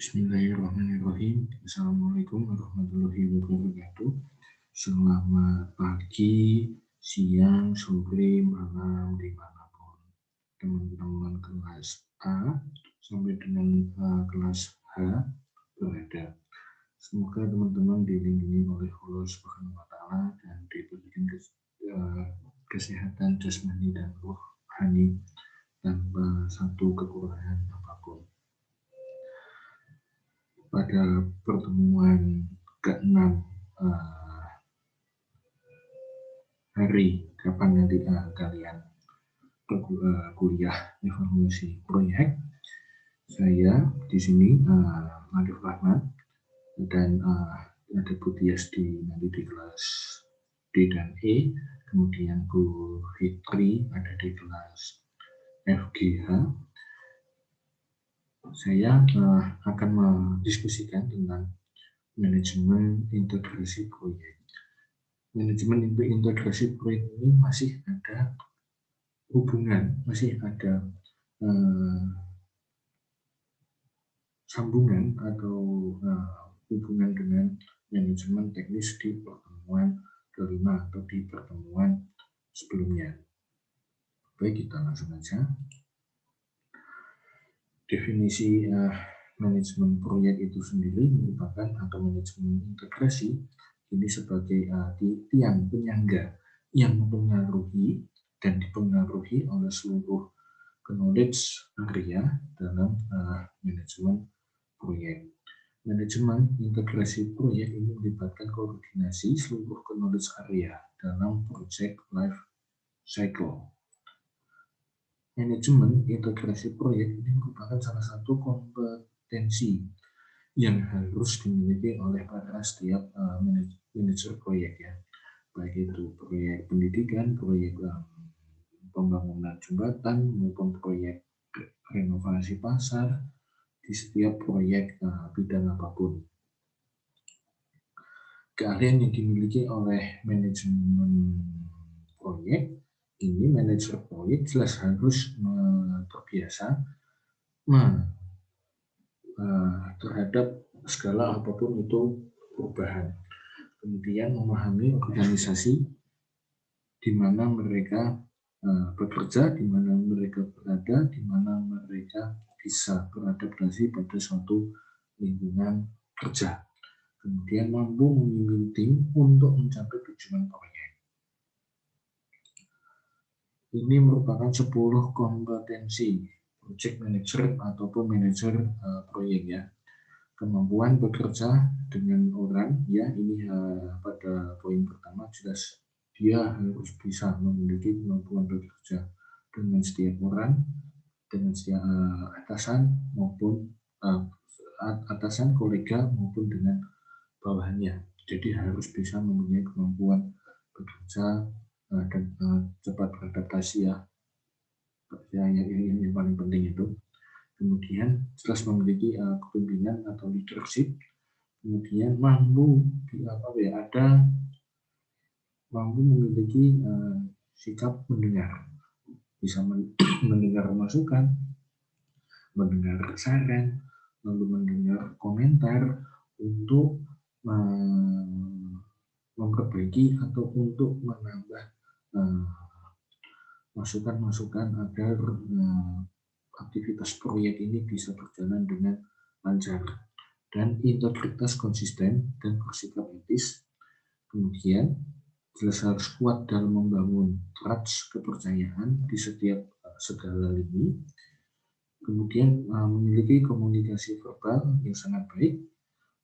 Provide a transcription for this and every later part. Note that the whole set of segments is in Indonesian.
Bismillahirrahmanirrahim. Assalamualaikum warahmatullahi wabarakatuh. Selamat pagi, siang, sore, malam, dimanapun teman-teman kelas A sampai dengan kelas H berada. Semoga teman-teman dilindungi oleh Allah Subhanahu wa Ta'ala dan diberikan kesehatan jasmani dan rohani tanpa satu kekurangan apapun. Pada pertemuan ke-6 hari kapan nanti kalian kuliah evaluasi proyek, saya di sini Arif Rahman dan ada Bu Tiasdi nanti di kelas D dan E, kemudian Bu Fitri ada di kelas FGH. Saya akan mendiskusikan tentang manajemen integrasi proyek. Manajemen integrasi proyek ini masih ada hubungan, masih ada sambungan atau hubungan dengan manajemen teknis di pertemuan kelima atau di pertemuan sebelumnya. Baik, kita langsung aja. Definisi manajemen proyek itu sendiri merupakan atau manajemen integrasi ini sebagai tiang penyangga yang mempengaruhi dan dipengaruhi oleh seluruh knowledge area dalam manajemen proyek. Manajemen integrasi proyek ini melibatkan koordinasi seluruh knowledge area dalam project life cycle. Manajemen integrasi proyek ini merupakan salah satu kompetensi yang harus dimiliki oleh para setiap manajer proyek ya, baik itu proyek pendidikan, proyek pembangunan jembatan maupun proyek renovasi pasar, di setiap proyek bidang apapun. Keahlian yang dimiliki oleh manajemen proyek ini, manajer proyek jelas harus terbiasa terhadap segala apapun itu perubahan. Kemudian memahami organisasi di mana mereka bekerja, di mana mereka berada, di mana mereka bisa beradaptasi pada suatu lingkungan kerja. Kemudian mampu memimpin tim untuk mencapai tujuan proyek. Ini merupakan 10 kompetensi project manager ataupun manajer proyek ya. Kemampuan bekerja dengan orang ya, ini pada poin pertama jelas dia harus bisa memiliki kemampuan bekerja dengan setiap orang, dengan setiap atasan maupun atasan, kolega maupun dengan bawahannya. Jadi harus bisa mempunyai kemampuan bekerja dan cepat beradaptasi ya. Yang paling penting itu. Kemudian jelas memiliki kepemimpinan atau leadership. Kemudian mampu mampu memiliki sikap mendengar, bisa mendengar masukan, mendengar saran, lalu mendengar komentar untuk memperbaiki atau untuk menambah masukan-masukan agar aktivitas proyek ini bisa berjalan dengan lancar. Dan integritas konsisten dan bersikap etis. Kemudian jelas harus kuat dalam membangun trust, kepercayaan di setiap segala lini. Kemudian memiliki komunikasi verbal yang sangat baik,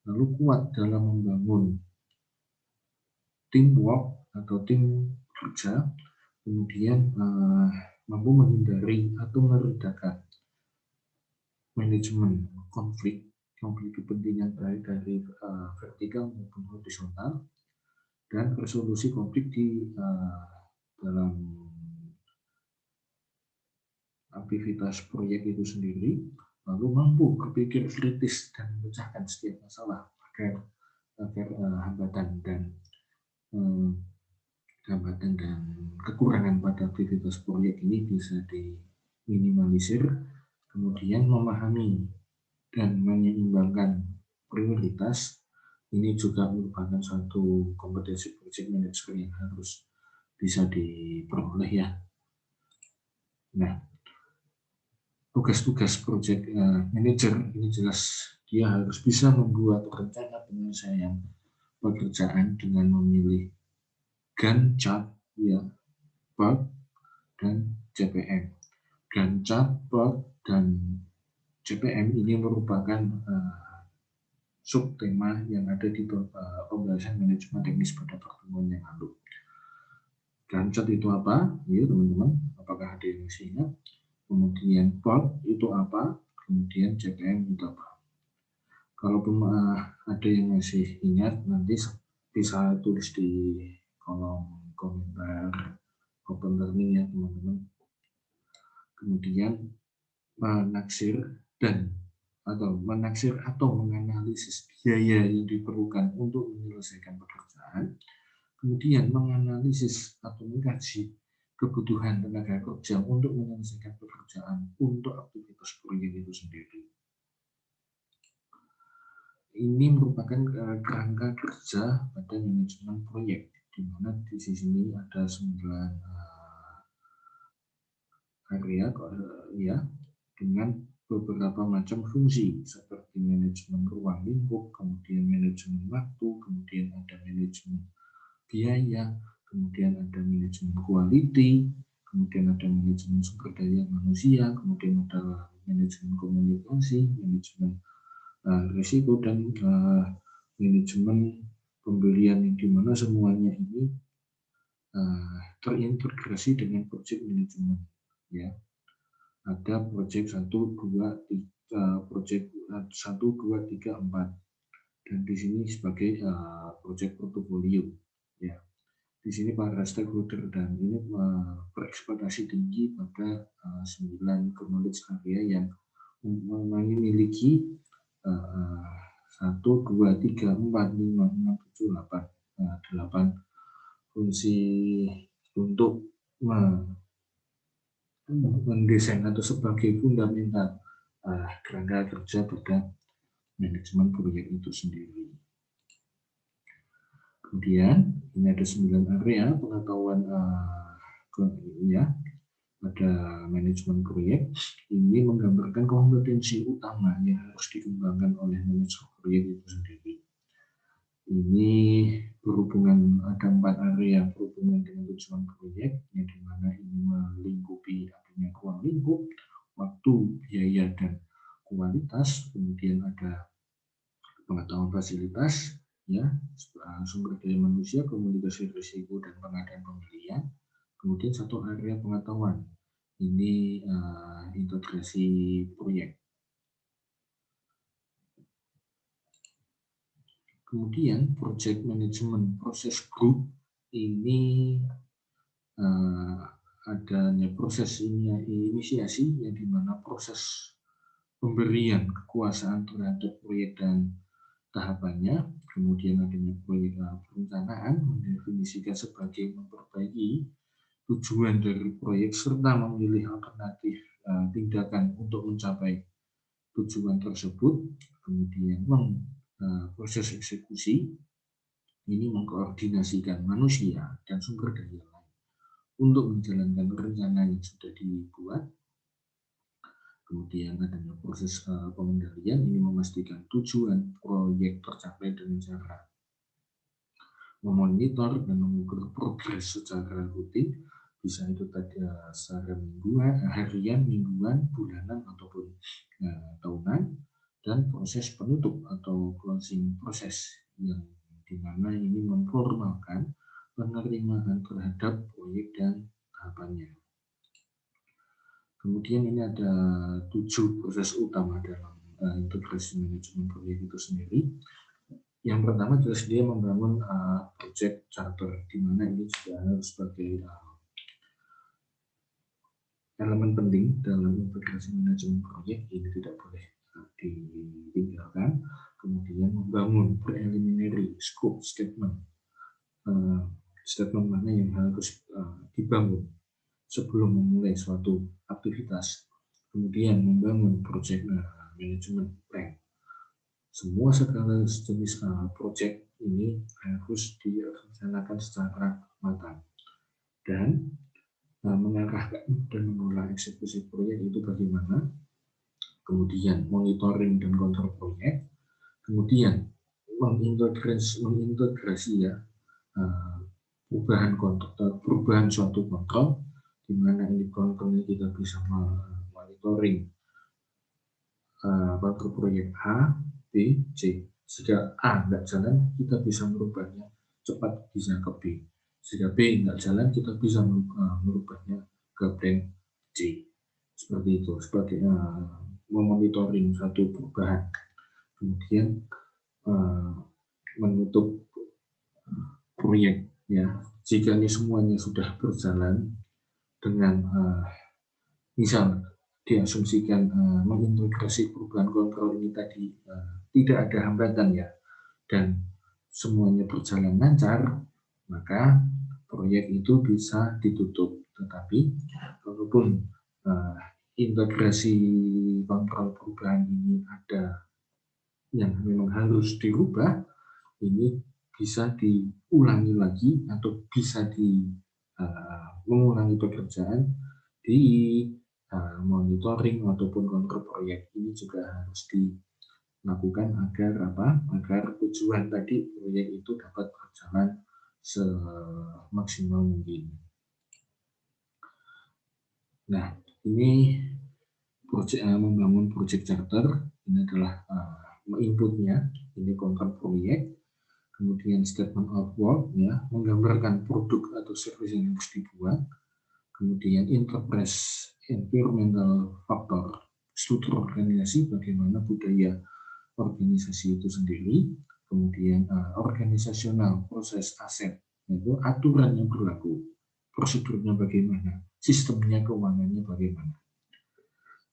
lalu kuat dalam membangun teamwork atau tim kerja, kemudian mampu menghindari atau meredakan manajemen konflik kepentingan baik dari vertikal maupun horizontal, dan resolusi konflik di dalam aktivitas proyek itu sendiri, lalu mampu berpikir kritis dan memecahkan setiap masalah agar hambatan dan kekurangan pada aktivitas proyek ini bisa diminimalisir. Kemudian memahami dan menyeimbangkan prioritas, ini juga merupakan suatu kompetensi project manager yang harus bisa diperoleh ya. Nah, tugas-tugas project manager ini jelas dia harus bisa membuat rencana penyelesaian pekerjaan dengan memilih Gantt chart, ya, PERT, dan CPM. Gantt chart, PERT, dan CPM ini merupakan subtema yang ada di pembahasan manajemen teknis pada pertemuan yang lalu. Gantt chart itu apa? Ya teman-teman, apakah ada yang masih ingat? Kemudian PERT itu apa? Kemudian CPM itu apa? Kalaupun ada yang masih ingat, nanti bisa tulis di kolom komentar open learning ya teman-teman. Kemudian menaksir atau menganalisis biaya yang diperlukan untuk menyelesaikan pekerjaan, kemudian menganalisis atau mengkaji kebutuhan tenaga kerja untuk menyelesaikan pekerjaan untuk aktivitas proyek itu sendiri. Ini merupakan kerangka kerja pada manajemen proyek, di mana di sini ada 9 area ya, dengan beberapa macam fungsi seperti manajemen ruang lingkup, kemudian manajemen waktu, kemudian ada manajemen biaya, kemudian ada manajemen quality, kemudian ada manajemen sumber daya manusia, kemudian ada manajemen komunikasi, manajemen risiko, dan manajemen pembelian, yang dimana semuanya ini terintegrasi dengan project management ya. Ada project 1, 2, 3, project 1, 2, 3, 4, dan di sini sebagai project portfolio ya. Di sini para stakeholder dan ini berekspektasi tinggi pada 9 knowledge area yang memiliki 1, 2, 3, 4, 5, 6, 7, 8 fungsi untuk mendesain atau sebagai fundamental kerangka kerja pada manajemen proyek itu sendiri. Kemudian ini ada 9 area pengetahuan ya pada manajemen proyek. Ini menggambarkan kompetensi utama yang harus dikembangkan oleh manajer proyek itu sendiri. Ini berhubungan, ada 4 area berhubungan dengan tujuan proyek, yang dimana ini melingkupi adanya ruang lingkup, waktu, biaya, dan kualitas. Kemudian ada pengetahuan fasilitas, ya, sumber daya manusia, komunikasi risiko, dan pengadaan pembelian. Kemudian satu area pengetahuan, ini integrasi proyek. Kemudian project management process group ini adanya proses inisiasi, yang dimana proses pemberian kekuasaan terhadap proyek dan tahapannya. Kemudian adanya proyek perencanaan, mendefinisikan sebagai memperbaiki tujuan dari proyek serta memilih alternatif tindakan untuk mencapai tujuan tersebut. Kemudian proses eksekusi, ini mengkoordinasikan manusia dan sumber daya lain untuk menjalankan rencana yang sudah dibuat. Kemudian adanya proses pengendalian, ini memastikan tujuan proyek tercapai dengan cara memonitor dan mengukur progres secara rutin, bisa itu tadi secara mingguan, harian, mingguan, bulanan, ataupun tahunan. Dan proses penutup atau closing proses, yang dimana ini memformalkan penerimaan terhadap proyek dan tahapannya. Kemudian ini ada 7 proses utama dalam integrasi manajemen proyek itu sendiri. Yang pertama jelas dia membangun project charter, di mana ini juga harus sebagai elemen penting dalam integrasi manajemen proyek, ini tidak boleh ditinggalkan. Kemudian membangun preliminary scope statement, statement mana yang harus dibangun sebelum memulai suatu aktivitas. Kemudian membangun project management plan. Semua segala jenis project ini harus direncanakan secara matang dan mengarahkan dan mengelola eksekusi proyek itu bagaimana, kemudian monitoring dan kontrol proyek, kemudian mengintegrasi ya perubahan suatu kontrol, di mana ini kontrolnya kita bisa monitoring kontrol proyek A, B, C. Jika A nggak jalan, kita bisa merubahnya cepat bisa ke B. Jika B nggak jalan, kita bisa merubahnya ke plan C. Seperti itu, sebagai memonitoring satu perubahan. Kemudian menutup proyek ya. Jika ini semuanya sudah berjalan dengan misal diasumsikan mengintegrasi perubahan kontrol ini tadi tidak ada hambatan ya, dan semuanya berjalan lancar, maka proyek itu bisa ditutup. Tetapi walaupun integrasi kontrol perubahan ini ada yang memang harus dirubah, ini bisa diulangi lagi atau bisa mengulangi pekerjaan di monitoring ataupun kontrol proyek ini juga harus dilakukan agar tujuan tadi proyek itu dapat berjalan semaksimal mungkin. Nah, ini membangun project charter, ini adalah inputnya, ini kontrol proyek, kemudian statement of work ya, menggambarkan produk atau service yang harus dibuat, kemudian enterprise environmental factor, struktur organisasi, bagaimana budaya organisasi itu sendiri, kemudian organisasional proses aset, yaitu aturan yang berlaku, prosedurnya bagaimana, sistemnya keuangannya bagaimana.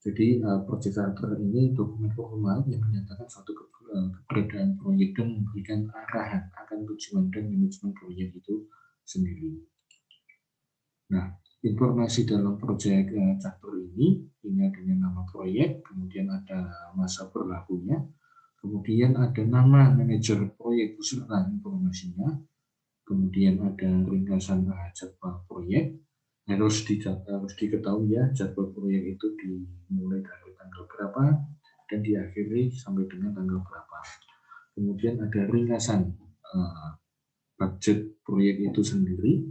Jadi project charter ini dokumen formal yang menyatakan suatu keberadaan proyek dan memberikan arahan akan tujuan dan manajemen proyek itu sendiri. Nah, informasi dalam proyek charter ini adanya nama proyek, kemudian ada masa berlakunya, kemudian ada nama manajer proyek beserta informasinya, kemudian ada ringkasan jadwal proyek. Harus diketahui ya, jadwal proyek itu dimulai dari tanggal berapa dan diakhiri sampai dengan tanggal berapa. Kemudian ada ringkasan budget proyek itu sendiri.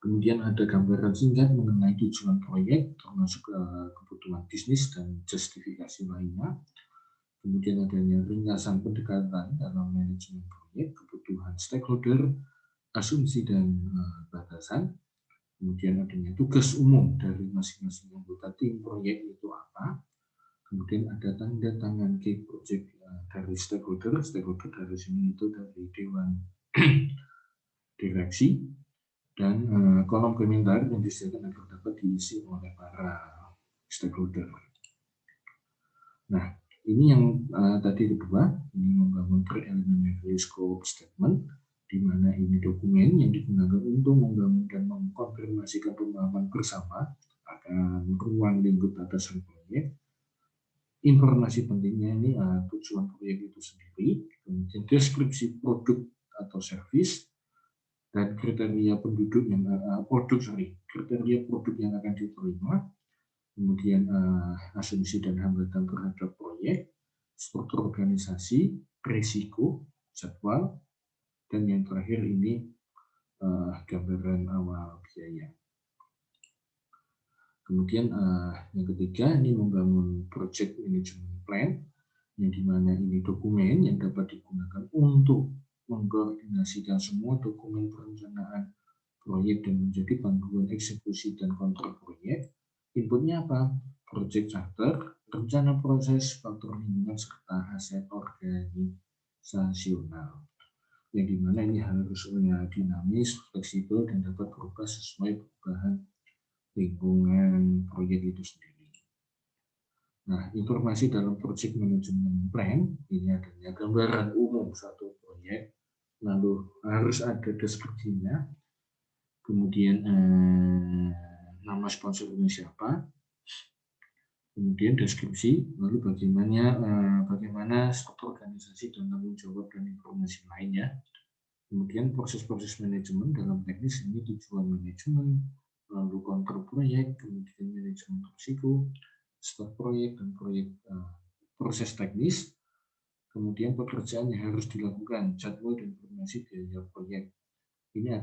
Kemudian ada gambaran singkat mengenai tujuan proyek, termasuk kebutuhan bisnis dan justifikasi lainnya. Kemudian adanya ringkasan pendekatan dalam manajemen proyek, kebutuhan stakeholder, asumsi dan batasan. Kemudian adanya tugas umum dari masing-masing anggota tim proyek itu apa. Kemudian ada tanda tangan key project dari stakeholder dari sini itu dari dewan direksi, dan kolom komentar yang disediakan agar dapat diisi oleh para stakeholder. Nah, ini yang tadi kedua, ini membangun preliminary scope statement, di mana ini dokumen yang digunakan untuk membangun dan mengkonfirmasikan pemahaman bersama akan ruang lingkup atasan proyek. Informasi pentingnya ini tujuan proyek itu sendiri, kemudian deskripsi produk atau service, dan kriteria kriteria produk yang akan diterima, kemudian asumsi dan hambatan terhadap proyek, struktur organisasi, risiko, jadwal, dan yang terakhir ini gambaran awal biaya. Kemudian yang ketiga ini membangun project management plan, yang dimana ini dokumen yang dapat digunakan untuk mengkoordinasikan semua dokumen perencanaan proyek dan menjadi panduan eksekusi dan kontrol proyek. Inputnya apa? Project charter, rencana proses, faktor lingkungan, serta aset organisasional. Yang dimana ini harus dinamis, fleksibel, dan dapat berubah sesuai perubahan lingkungan proyek itu sendiri. Nah, informasi dalam project management plan ini adanya gambaran umum satu proyek, lalu harus ada deskripsinya, kemudian nama sponsornya siapa, kemudian deskripsi, lalu bagaimana struktur organisasi dan tanggung jawab dan informasi lainnya. Kemudian proses-proses manajemen dalam teknis ini tujuan manajemen, lalu kontrol proyek, kemudian manajemen risiko, start proyek dan proyek proses teknis, kemudian pekerjaan yang harus dilakukan, jadwal dan informasi biaya proyek. Ini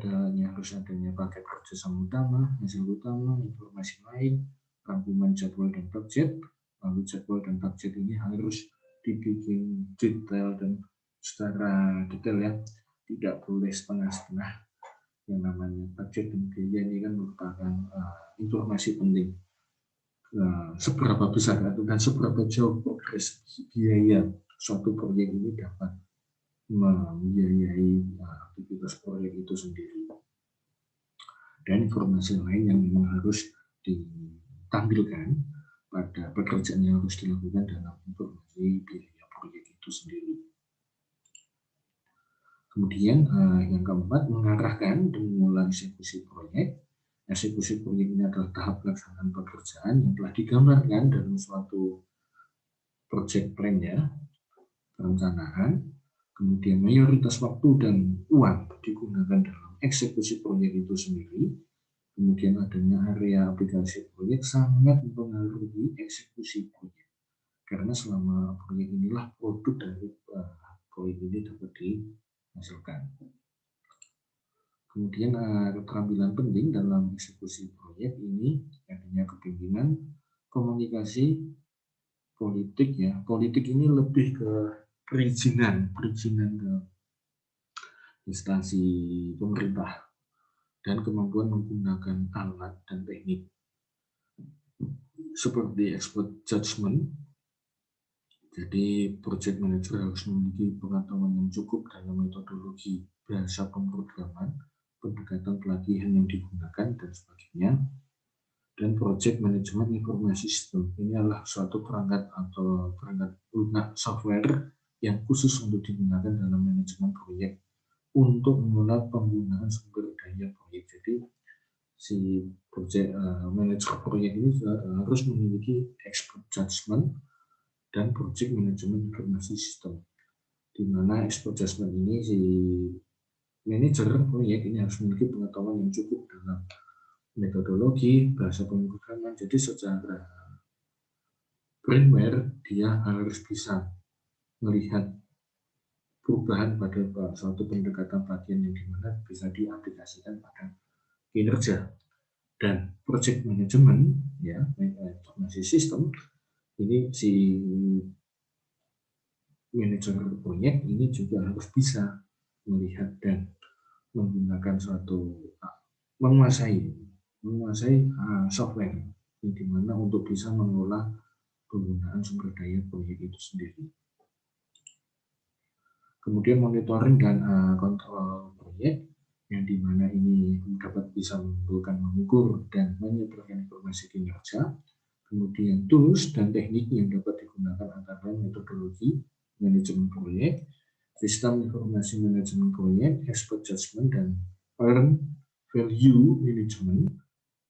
harus adanya paket kerjasama utama, hasil utama, informasi lain, rangkuman jadwal dan budget. Lalu jadwal dan budget ini harus dibikin detail dan secara detail ya, tidak boleh setengah-setengah. Yang namanya budget dan biaya ini kan merupakan informasi penting. Seberapa besar dan seberapa jauh progres biaya suatu proyek ini dapat membiayai aktivitas proyek itu sendiri. Dan informasi lain yang memang harus ditampilkan pada pekerjaan yang harus dilakukan dalam informasi biaya proyek itu sendiri. Kemudian yang keempat, mengarahkan dan memulai eksekusi proyek. Eksekusi proyek ini adalah tahap pelaksanaan pekerjaan yang telah digambarkan dalam suatu project plan ya, perencanaan. Kemudian mayoritas waktu dan uang digunakan dalam eksekusi proyek itu sendiri. Kemudian adanya area aplikasi proyek sangat mempengaruhi eksekusi proyek. Karena selama proyek inilah produk dari proyek ini dapat dihasilkan. Kemudian keterampilan penting dalam eksekusi proyek ini adanya kepemimpinan, komunikasi, politik ya. Politik ini lebih ke perizinan ke instansi pemerintah dan kemampuan menggunakan alat dan teknik seperti expert judgment. Jadi project manager harus memiliki pengetahuan yang cukup dalam metodologi bahasa pemrograman, pendekatan pelatihan yang digunakan dan sebagainya. Dan project management informasi system ini adalah suatu perangkat lunak software yang khusus untuk digunakan dalam manajemen proyek untuk mengelola penggunaan sumber daya proyek. Jadi si project manager proyek ini harus memiliki expert judgment dan project management informasi sistem, di mana expert judgment ini si manajer proyek ini harus memiliki pengetahuan yang cukup dalam metodologi bahasa pemrograman. Jadi secara primer dia harus bisa melihat perubahan pada suatu pendekatan pelatihan yang dimana bisa diaplikasikan pada kinerja. Dan project management ya, informasi sistem ini si manajer proyek ini juga harus bisa melihat dan menggunakan menguasai software yang dimana untuk bisa mengelola penggunaan sumber daya proyek itu sendiri. Kemudian monitoring dan kontrol proyek yang dimana ini dapat bisa mengukur dan menyebarkan informasi kinerja. Kemudian tools dan teknik yang dapat digunakan antara metodologi manajemen proyek, sistem informasi manajemen proyek, expert judgment dan earn value management.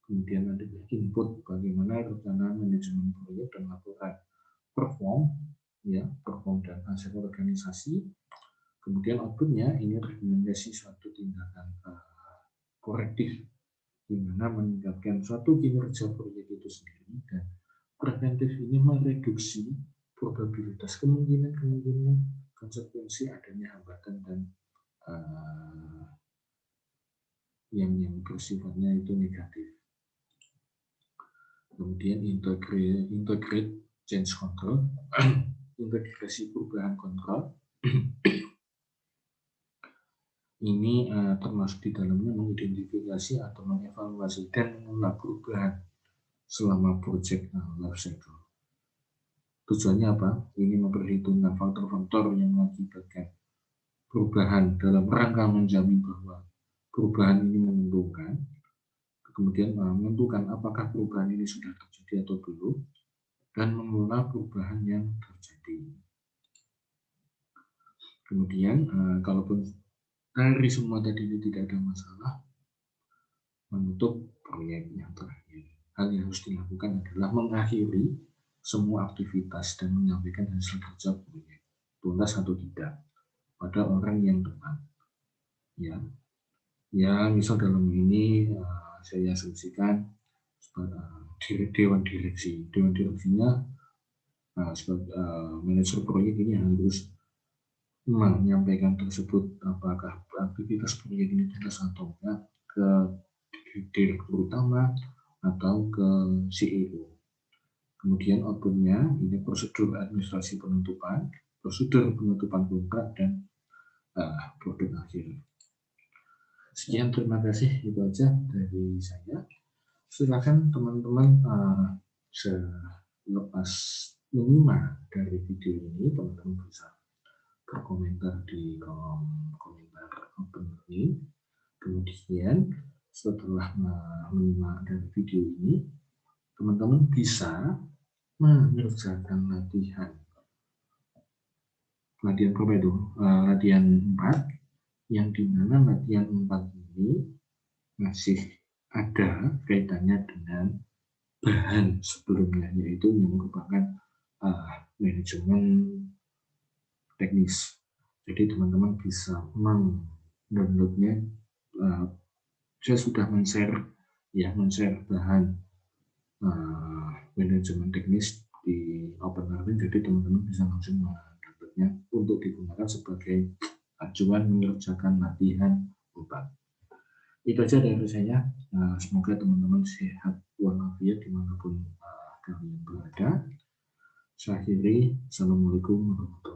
Kemudian ada input bagaimana rencana manajemen proyek dan laporan perform dan hasil organisasi. Kemudian outputnya ini rekomendasi suatu tindakan korektif di mana meningkatkan suatu kinerja proyek itu sendiri, dan preventif ini mereduksi probabilitas kemungkinan konsekuensi adanya hambatan dan yang bersifatnya itu negatif. Kemudian integrate change control, integrasi perubahan kontrol. Ini termasuk di dalamnya mengidentifikasi atau mengevaluasi dan mengelola perubahan selama proyek life cycle. Tujuannya apa? Ini memperhitungkan faktor-faktor yang mengakibatkan perubahan dalam rangka menjamin bahwa perubahan ini menguntungkan. Kemudian menentukan apakah perubahan ini sudah terjadi atau belum, dan mengelola perubahan yang terjadi. Kemudian kalaupun dari semua tadi ini tidak ada masalah, menutup proyek yang terakhir. Hal yang harus dilakukan adalah mengakhiri semua aktivitas dan menyampaikan hasil kerja proyek, tuntas atau tidak, pada orang yang tepat. Ya, misal dalam ini saya asumsikan dewan direksi. Dewan direksinya sebagai manajer proyek ini harus menyampaikan tersebut, apakah aktivitas proyek ini tuntas atau enggak, ke direktur utama atau ke CEO. Kemudian outputnya ini prosedur administrasi penutupan, prosedur penutupan kontrak, dan produk akhir. Sekian, terima kasih, itu aja dari saya. Silakan teman-teman selepas menyimak dari video ini, teman-teman bisa berkomentar di kolom komentar open learning. Kemudian setelah menyimak dari video ini, teman-teman bisa mengerjakan latihan berapa itu? Latihan 4, yang dimana latihan 4 ini masih ada kaitannya dengan bahan sebelumnya, yaitu yang merupakan manajemen teknis. Jadi teman-teman bisa mendownloadnya. Saya sudah men-share bahan manajemen teknis di Open Learning, jadi teman-teman bisa langsung mendownloadnya untuk digunakan sebagai acuan mengerjakan latihan 4. Itu aja dari saya. Semoga teman-teman sehat walafiat dimanapun kalian berada. Saya akhiri. Assalamualaikum warahmatullahi wabarakatuh.